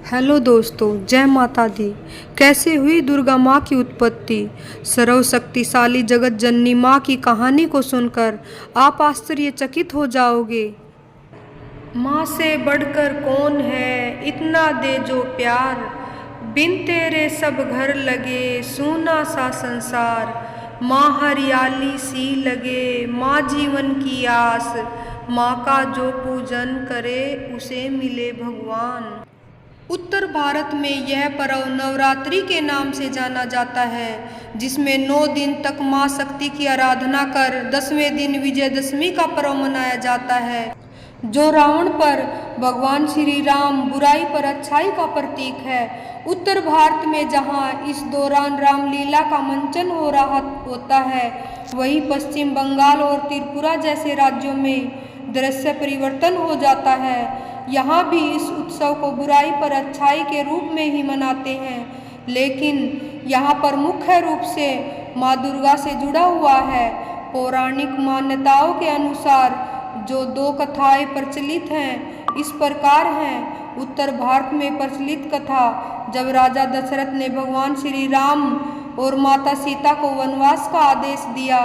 Hello दोस्तों, जय माता दी। कैसे हुई दुर्गा माँ की उत्पत्ति? सर्वशक्तिशाली जगत जननी माँ की कहानी को सुनकर आप आश्चर्यचकित हो जाओगे। माँ से बढ़कर कौन है, इतना दे जो प्यार, बिन तेरे सब घर लगे सूना सा संसार। माँ हरियाली सी लगे, माँ जीवन की आस, माँ का जो पूजन करे उसे मिले भगवान। उत्तर भारत में यह पर्व नवरात्रि के नाम से जाना जाता है, जिसमें 9 दिन तक माँ शक्ति की आराधना कर 10वें दिन विजयदशमी का पर्व मनाया जाता है, जो रावण पर भगवान श्री राम बुराई पर अच्छाई का प्रतीक है। उत्तर भारत में जहाँ इस दौरान रामलीला का मंचन हो रहा होता है, वहीं पश्चिम बंगाल और त्रिपुरा जैसे राज्यों में दृश्य परिवर्तन हो जाता है। यहाँ भी इस उत्सव को बुराई पर अच्छाई के रूप में ही मनाते हैं, लेकिन यहाँ पर मुख्य रूप से माँ दुर्गा से जुड़ा हुआ है। पौराणिक मान्यताओं के अनुसार जो 2 कथाएं प्रचलित हैं इस प्रकार हैं। उत्तर भारत में प्रचलित कथा, जब राजा दशरथ ने भगवान श्री राम और माता सीता को वनवास का आदेश दिया,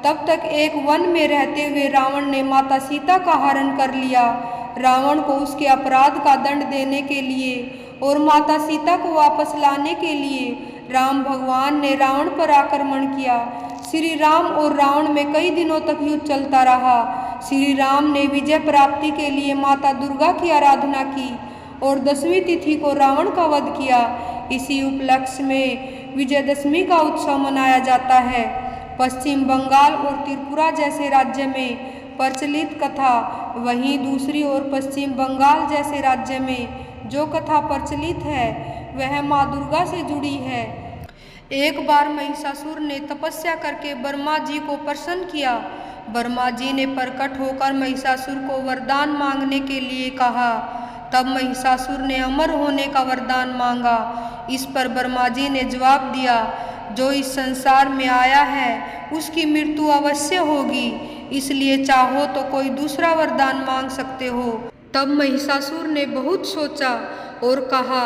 तब तक एक वन में रहते हुए रावण ने माता सीता का हरण कर लिया। रावण को उसके अपराध का दंड देने के लिए और माता सीता को वापस लाने के लिए राम भगवान ने रावण पर आक्रमण किया। श्री राम और रावण में कई दिनों तक युद्ध चलता रहा। श्री राम ने विजय प्राप्ति के लिए माता दुर्गा की आराधना की और 10वीं तिथि को रावण का वध किया। इसी उपलक्ष्य में विजयदशमी का उत्सव मनाया जाता है। पश्चिम बंगाल और त्रिपुरा जैसे राज्य में प्रचलित कथा, वहीं दूसरी ओर पश्चिम बंगाल जैसे राज्य में जो कथा प्रचलित है वह माँ दुर्गा से जुड़ी है। एक बार महिषासुर ने तपस्या करके ब्रह्मा जी को प्रसन्न किया। ब्रह्मा जी ने प्रकट होकर महिषासुर को वरदान मांगने के लिए कहा। तब महिषासुर ने अमर होने का वरदान मांगा। इस पर ब्रह्मा जी ने जवाब दिया, जो इस संसार में आया है उसकी मृत्यु अवश्य होगी, इसलिए चाहो तो कोई दूसरा वरदान मांग सकते हो। तब महिषासुर ने बहुत सोचा और कहा,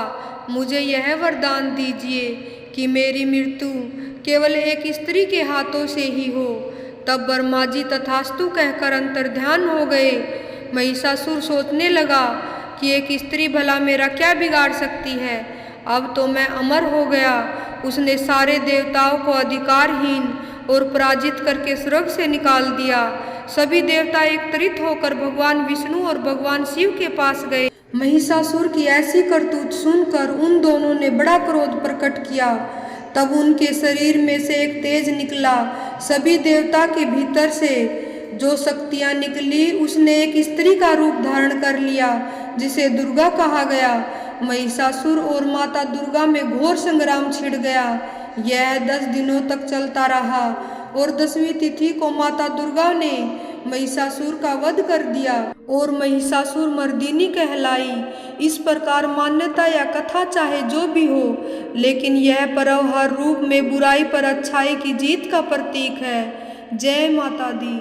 मुझे यह वरदान दीजिए कि मेरी मृत्यु केवल एक स्त्री के हाथों से ही हो। तब ब्रह्मा जी तथास्तु कहकर अंतर्ध्यान हो गए। महिषासुर सोचने लगा कि एक स्त्री भला मेरा क्या बिगाड़ सकती है, अब तो मैं अमर हो गया। उसने सारे देवताओं को अधिकारहीन और पराजित करके स्वर्ग से निकाल दिया। सभी देवता एकत्रित होकर भगवान विष्णु और भगवान शिव के पास गए। महिषासुर की ऐसी करतूत सुनकर उन दोनों ने बड़ा क्रोध प्रकट किया। तब उनके शरीर में से एक तेज निकला। सभी देवता के भीतर से जो शक्तियाँ निकली, उसने एक स्त्री का रूप धारण कर लिया, जिसे दुर्गा कहा गया। महिषासुर और माता दुर्गा में घोर संग्राम छिड़ गया। यह 10 दिनों तक चलता रहा और 10वीं तिथि को माता दुर्गा ने महिषासुर का वध कर दिया और महिषासुर मर्दिनी कहलाई। इस प्रकार मान्यता या कथा चाहे जो भी हो, लेकिन यह पर्व हर रूप में बुराई पर अच्छाई की जीत का प्रतीक है। जय माता दी।